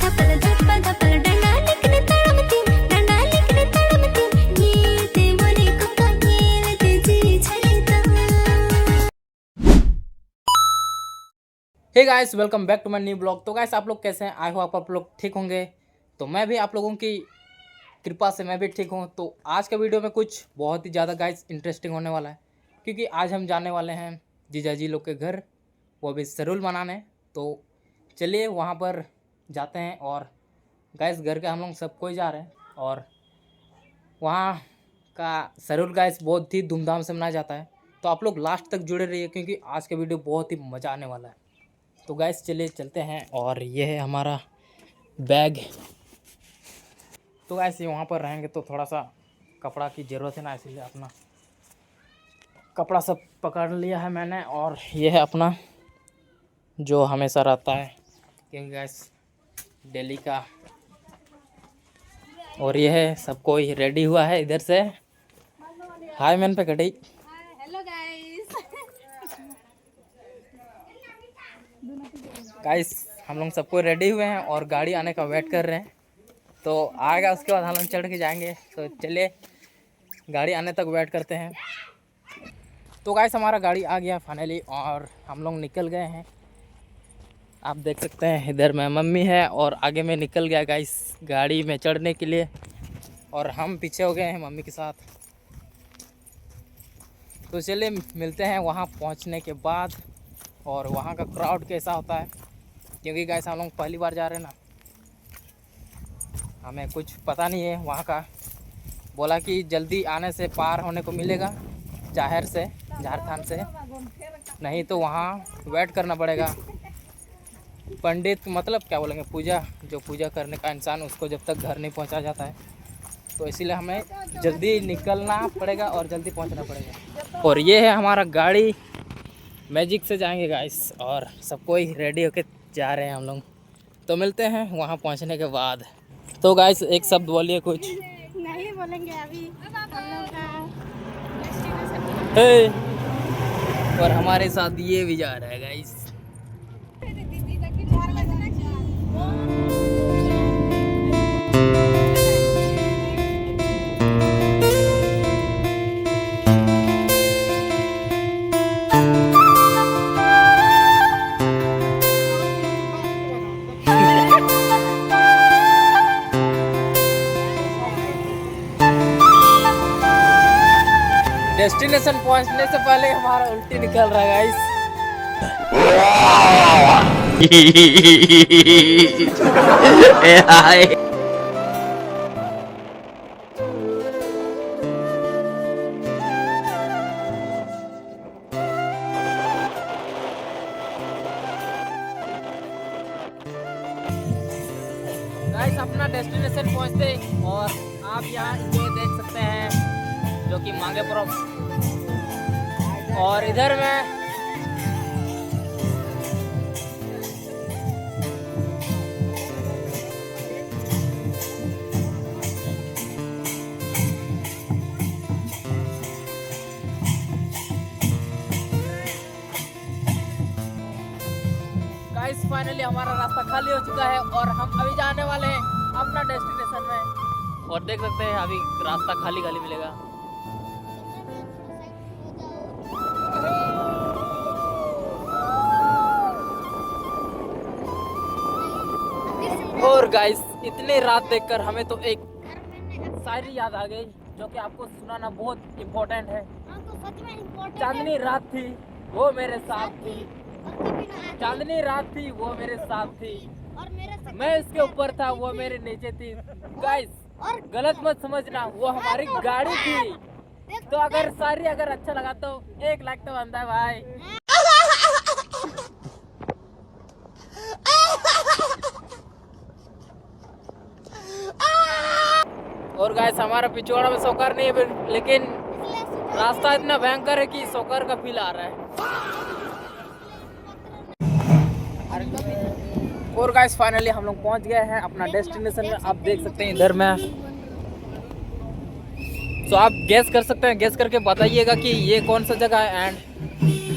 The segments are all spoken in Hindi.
Hey guys, welcome back to my new blog. तो गाइस, आप लोग कैसे हैं? आई होप आप लोग ठीक होंगे। तो मैं भी आप लोगों की कृपा से मैं भी ठीक हूं। तो आज के वीडियो में कुछ बहुत ही ज़्यादा गाइस इंटरेस्टिंग होने वाला है, क्योंकि आज हम जाने वाले हैं जीजाजी लोग के घर, वो भी सरूल मनाने। तो चलिए वहां पर जाते हैं। और गाइस घर के हम लोग सब कोई जा रहे हैं, और वहाँ का सरूल गाइस बहुत ही धूमधाम से मनाया जाता है। तो आप लोग लास्ट तक जुड़े रहिए, क्योंकि आज का वीडियो बहुत ही मज़ा आने वाला है। तो गाइस चलिए चलते हैं। और ये है हमारा बैग। तो गाइस ये वहाँ पर रहेंगे तो थोड़ा सा कपड़ा की ज़रूरत है ना, इसलिए अपना कपड़ा सब पकड़ लिया है मैंने। और ये है अपना जो हमेशा रहता है, क्योंकि गाइस डेली का। और ये है सब कोई रेडी हुआ है इधर से। हाय मैन पे कटी। Hello guys. गाइस हम लोग सबको रेडी हुए हैं और गाड़ी आने का वेट कर रहे हैं। तो आएगा, उसके बाद हम लोग चढ़ के जाएंगे। तो चलिए गाड़ी आने तक वेट करते हैं। तो गाइस हमारा गाड़ी आ गया फाइनली, और हम लोग निकल गए हैं। आप देख सकते हैं इधर में मम्मी है और आगे में निकल गया गाइस गाड़ी में चढ़ने के लिए, और हम पीछे हो गए हैं मम्मी के साथ। तो चलिए मिलते हैं वहाँ पहुँचने के बाद, और वहाँ का क्राउड कैसा होता है, क्योंकि गाइस हम लोग पहली बार जा रहे हैं ना, हमें कुछ पता नहीं है वहाँ का। बोला कि जल्दी आने से पार होने को मिलेगा जाहिर से, झारखंड से, नहीं तो वहाँ वेट करना पड़ेगा। पंडित मतलब क्या बोलेंगे, पूजा, जो पूजा करने का इंसान, उसको जब तक घर नहीं पहुँचा जाता है। तो इसीलिए हमें जल्दी निकलना पड़ेगा और जल्दी पहुँचना पड़ेगा। और ये है हमारा गाड़ी, मैजिक से जाएंगे गाइस, और सब कोई रेडी होके जा रहे हैं हम लोग। तो मिलते हैं वहाँ पहुँचने के बाद। तो गाइस एक शब्द बोलिए कुछ। नहीं बोलेंगे अभी, हम लोग का हे, और हमारे साथ ये भी जा रहा है गाइस। डेस्टिनेशन पहुंचने से पहले हमारा उल्टी निकल रहा है गाइस। गाइस अपना डेस्टिनेशन पहुंचते, और आप यहाँ ये देख सकते हैं जो कि मांगेपुरम, और इधर में गाइस फाइनली हमारा रास्ता खाली हो चुका है, और हम अभी जाने वाले हैं अपना डेस्टिनेशन में। और देख सकते हैं अभी रास्ता खाली खाली मिलेगा। और गाइस इतनी रात देखकर हमें तो एक शायरी याद आ गई, जो कि आपको सुनाना बहुत इम्पोर्टेंट है। चांदनी रात थी वो मेरे साथ थी, चांदनी रात थी वो मेरे साथ थी, मैं इसके ऊपर था वो मेरे नीचे थी। गाइस गलत मत समझना, वो हमारी गाड़ी थी। तो अगर शायरी अगर अच्छा लगा तो एक लाइक तो बनता है भाई। और गाइस हमारा पिछवाड़ा में सोकर नहीं है, लेकिन रास्ता इतना भयंकर है कि सोकर का फील आ रहा है। और गाइस फाइनली हम लोग पहुंच गए हैं अपना डेस्टिनेशन में। आप देख सकते हैं इधर में। तो आप गैस कर सकते हैं, गैस करके बताइएगा कि ये कौन सा जगह है। एंड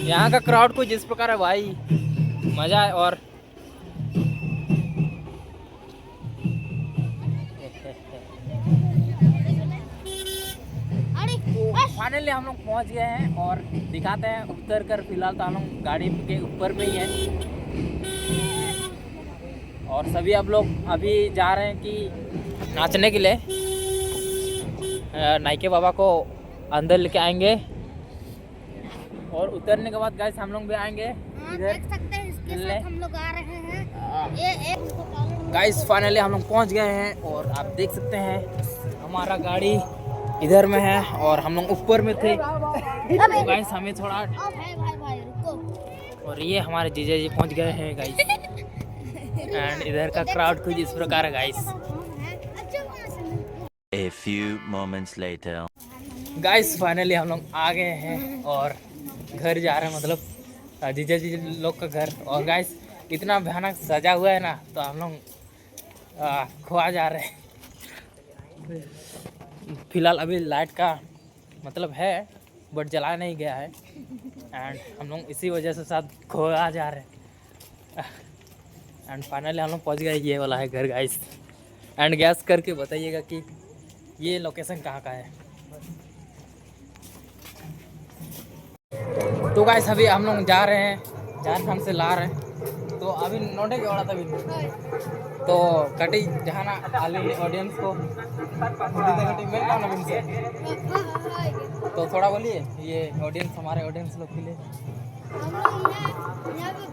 यहाँ का क्राउड कुछ इस प्रकार है भाई, मज़ा है। और फाइनली हम लोग पहुंच गए हैं और दिखाते हैं उतर कर। फिलहाल तो हम लोग गाड़ी के ऊपर में ही हैं और सभी आप लोग अभी जा रहे हैं कि नाचने के लिए। नाइके बाबा को अंदर लेके आएंगे और उतरने के बाद गाइस हम लोग भी आएंगे इधर। देख सकते हैं इसके साथ हम लोग आ रहे हैं। ये एक गाइस फाइनली हम लोग पहुंच गए हैं और आप देख सकते हैं हमारा गाड़ी इधर में है और हम लोग ऊपर में थे। तो गाइस हमें थोड़ा भाई रुको। और ये हमारे जीजा जी पहुंच गए हैं गाइस। एंड इधर का क्राउड कुछ इस प्रकार है guys. A few moments later. Guys finally हम लोग आ गए हैं और घर जा रहे हैं, मतलब जीजा जी लोग का घर। और गाइस इतना भयानक सजा हुआ है ना, तो हम लोग खोआ जा रहे हैं। फिलहाल अभी लाइट का मतलब है बट जला नहीं गया है एंड हम लोग इसी वजह से साथ खोआ जा रहे हैं। एंड फाइनली हम लोग पहुँच गए। ये वाला है घर गाइस। एंड गैस करके बताइएगा कि ये लोकेशन कहाँ का है। तो गाइस अभी हम लोग जा रहे हैं, झारखंड से ला रहे हैं। तो अभी नोटे के वाला तभी तो कटी जहाना आली ऑडियंस को कटी मिल रहा नवीन से। तो थोड़ा बोलिए ये ऑडियंस, हमारे ऑडियंस लोग के लिए। यहाँ पे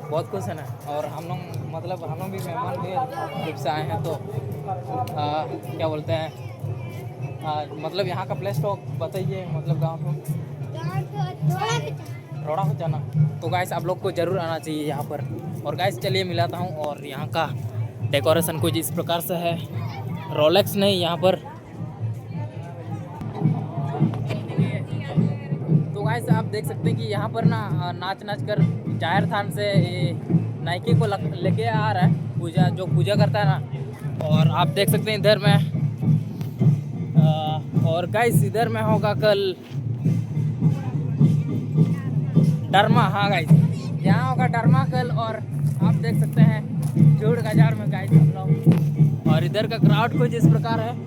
बहुत खुश है ना। और हम लोग मतलब हम लोग भी मेहमान के रूप से आए हैं। तो क्या बोलते हैं मतलब यहाँ का प्लेस तो बताइए, मतलब गाँव को रोड़ा हो जाना। तो गाइस आप लोग को ज़रूर आना चाहिए यहाँ पर। और गाइस चलिए मिलाता हूँ। और यहाँ का डेकोरेशन कुछ इस प्रकार से है, रोलेक्स नहीं यहाँ पर। तो गाइस आप देख सकते हैं कि यहाँ पर ना नाच कर जाहिर थान से नाइके को लेके आ रहा है पूजा, जो पूजा करता है ना। और आप देख सकते हैं इधर में और गाइस इधर में होगा कल डरमा। हाँ गाइस यहाँ होगा डरमा कल। और आप देख सकते हैं जोड़ बाजार में गाइस हम लोग। और इधर का क्राउड कुछ इस प्रकार है।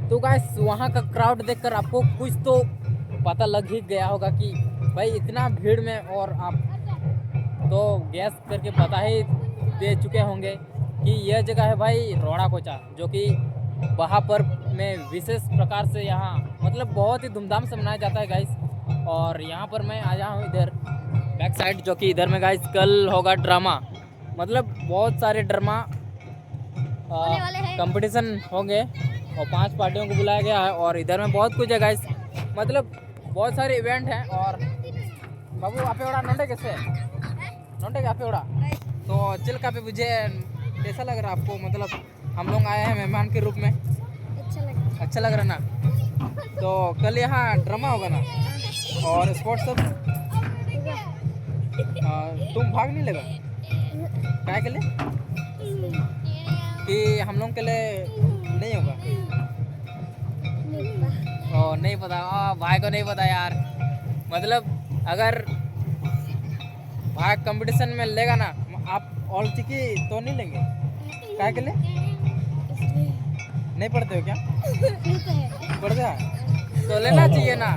तो गाइस वहाँ का क्राउड देखकर आपको कुछ तो पता लग ही गया होगा कि भाई इतना भीड़ में। और आप तो गैस करके बता ही दे चुके होंगे कि यह जगह है भाई रोड़ा कोचा, जो कि बहापर में विशेष प्रकार से यहाँ मतलब बहुत ही धूमधाम से मनाया जाता है गाइस। और यहाँ पर मैं आया हूँ इधर बैक साइड, जो कि इधर में गाइस कल होगा ड्रामा, मतलब बहुत सारे ड्रामा कंपटीशन होंगे और 5 पार्टियों को बुलाया गया है। और इधर में बहुत कुछ है गाइस, मतलब बहुत सारे इवेंट हैं। और बाबू आप एवड़ा नोटे कैसे नोटे आप एवड़ा तो चिल का पे मुझे कैसा लग रहा है आपको? मतलब हम लोग आए हैं मेहमान के रूप में, अच्छा लग रहा ना? तो कल यहाँ ड्रामा होगा ना और स्पोर्ट्स सब तुम भाग नहीं लगा? क्या के लिए कि हम लोग के लिए नहीं होगा? ओ नहीं पता, भाई को नहीं पता यार। मतलब अगर भाई कंपटीशन में लेगा ना, आप ऑल चिकी तो नहीं लेंगे? क्या के लिए? नहीं पढ़ते हो क्या? पढ़ते हो तो लेना चाहिए ना।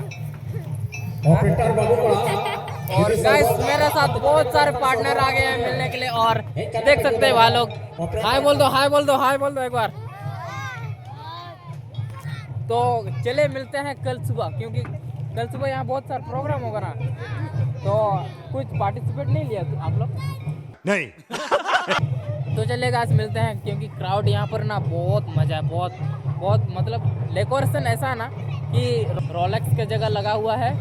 और गाइस मेरे साथ बहुत सारे पार्टनर आ गए हैं मिलने के लिए, और देख सकते हैं भाई लोग। हाय बोल दो, हाय बोल दो, हाय बोल दो एक बार। तो चले मिलते हैं कल सुबह, क्योंकि कल सुबह यहाँ बहुत सारा प्रोग्राम होगा ना, तो कुछ पार्टिसिपेट नहीं लिया आप लोग? नहीं। तो चलिए गाइस मिलते हैं, क्योंकि क्राउड यहाँ पर ना बहुत मजा है, बहुत बहुत मतलब डेकोरेशन ऐसा है ना कि रोलेक्स के जगह लगा हुआ है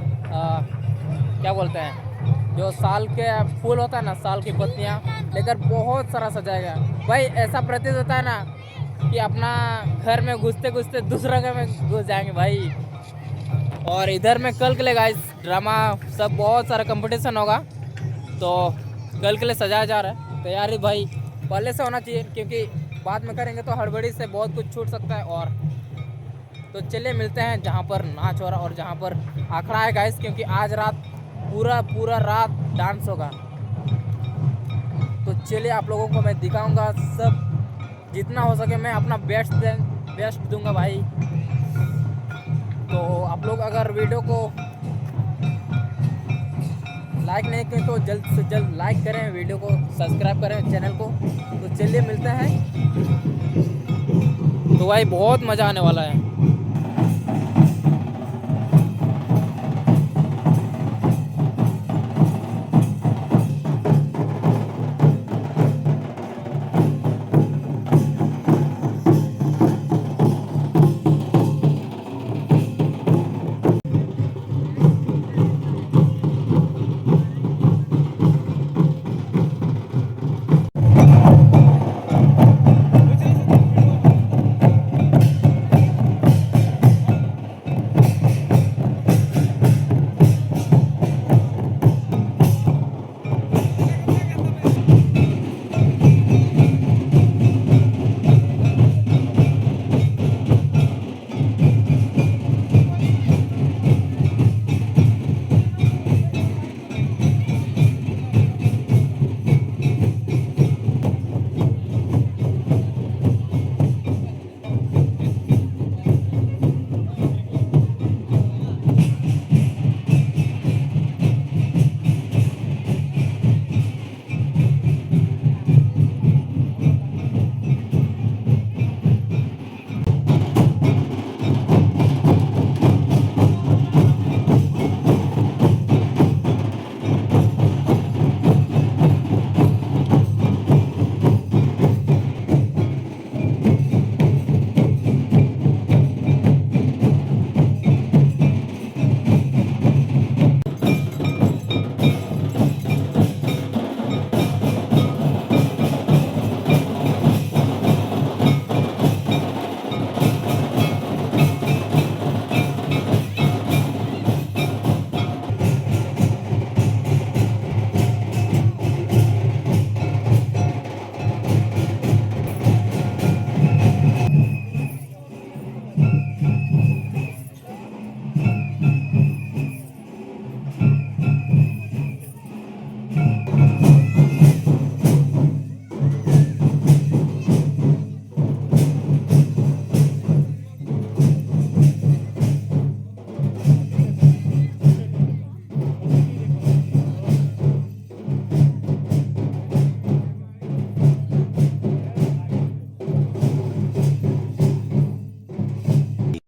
क्या बोलते हैं, जो साल के फूल होता है ना, साल की पत्तियाँ लेकर बहुत सारा सजाएगा भाई। ऐसा प्रतीत होता है ना कि अपना घर में घुसते घुसते दूसरा घर में घुस जाएंगे भाई। और इधर में कल के लिए गाइस ड्रामा सब बहुत सारा कंपटीशन होगा, तो कल के लिए सजाया जा रहा है। तैयारी भाई पहले से होना चाहिए, क्योंकि बाद में करेंगे तो हड़बड़ी से बहुत कुछ छूट सकता है। और तो चलिए मिलते हैं जहाँ पर नाच हो रहा और जहाँ पर आखड़ा है गाइस, क्योंकि आज रात पूरा रात डांस होगा। तो चलिए आप लोगों को मैं दिखाऊंगा सब, जितना हो सके मैं अपना बेस्ट दूंगा भाई। तो आप लोग अगर वीडियो को लाइक नहीं करें तो जल्द से जल्द लाइक करें, वीडियो को सब्सक्राइब करें चैनल को। तो चलिए मिलते हैं। तो भाई बहुत मज़ा आने वाला है।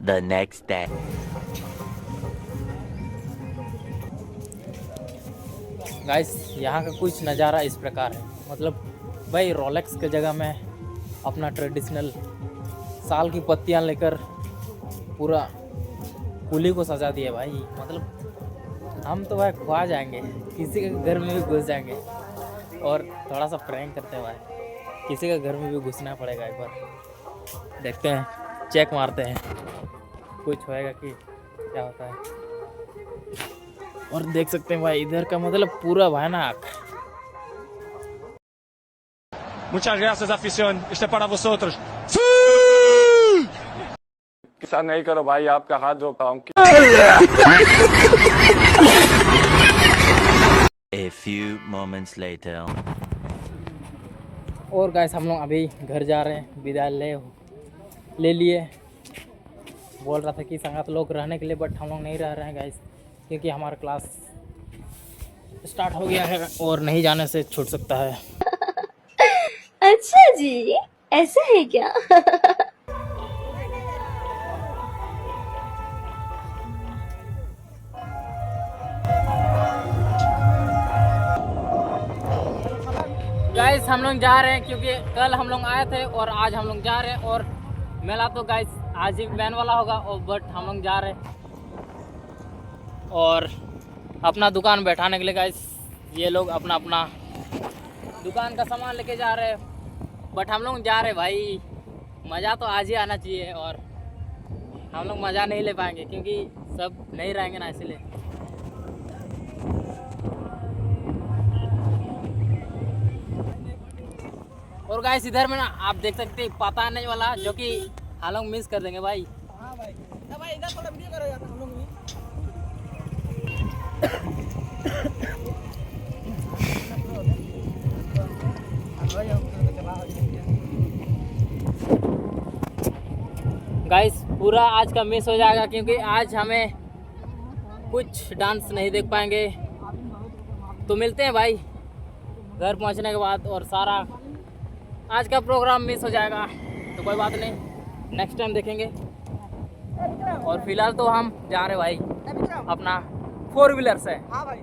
The next day. गाइस यहाँ का कुछ नज़ारा इस प्रकार है। मतलब भाई रोलेक्स के जगह में अपना ट्रेडिशनल साल की पत्तियाँ लेकर पूरा कुली को सजा दिया भाई। मतलब हम तो भाई खुआ जाएंगे, किसी के घर में भी घुस जाएंगे और थोड़ा सा प्रैंक करते हैं भाई। किसी के घर में भी घुसना पड़ेगा, एक बार देखते हैं, चेक मारते हैं कुछ होएगा कि क्या होता है। और देख सकते हैं भाई इधर का मतलब पूरा भयानक Muchas gracias, afición. Este es para vosotros. किसा नहीं करो भाई, आपका हाथ धोता हूँ। A few moments later. और गाइस हम लोग अभी घर जा रहे हैं, विद्यालय ले लिए। बोल रहा था कि संगत लोग रहने के लिए, बट हम लोग नहीं रह रहे हैं गाइस, क्योंकि हमारा क्लास स्टार्ट हो गया है और नहीं जाने से छूट सकता है। अच्छा जी, ऐसा है क्या? गाइस हम लोग जा रहे हैं क्योंकि कल हम लोग आए थे और आज हम लोग जा रहे हैं। और मेला तो गाइस आज ही बैन वाला होगा, और बट हम लोग जा रहे हैं और अपना दुकान बैठाने के लिए गाइस ये लोग अपना अपना दुकान का सामान लेके जा रहे हैं। बट हम लोग जा रहे हैं भाई, मज़ा तो आज ही आना चाहिए और हम लोग मज़ा नहीं ले पाएंगे क्योंकि सब नहीं रहेंगे ना, इसलिए। और गाइस इधर में ना आप देख सकते हैं पता नहीं वाला, जो कि हम लोग मिस कर देंगे भाई। हाँ भाई, इधर थोड़ा वीडियो करो यार हम लोग भी। गाइस पूरा आज का मिस हो जाएगा क्योंकि आज हमें कुछ डांस नहीं देख पाएंगे। तो मिलते हैं भाई घर पहुंचने के बाद, और सारा आज का प्रोग्राम मिस हो जाएगा। तो कोई बात नहीं, नेक्स्ट टाइम देखेंगे। और फिलहाल तो हम जा रहे भाई अपना 4 व्हीलर से। हाँ भाई।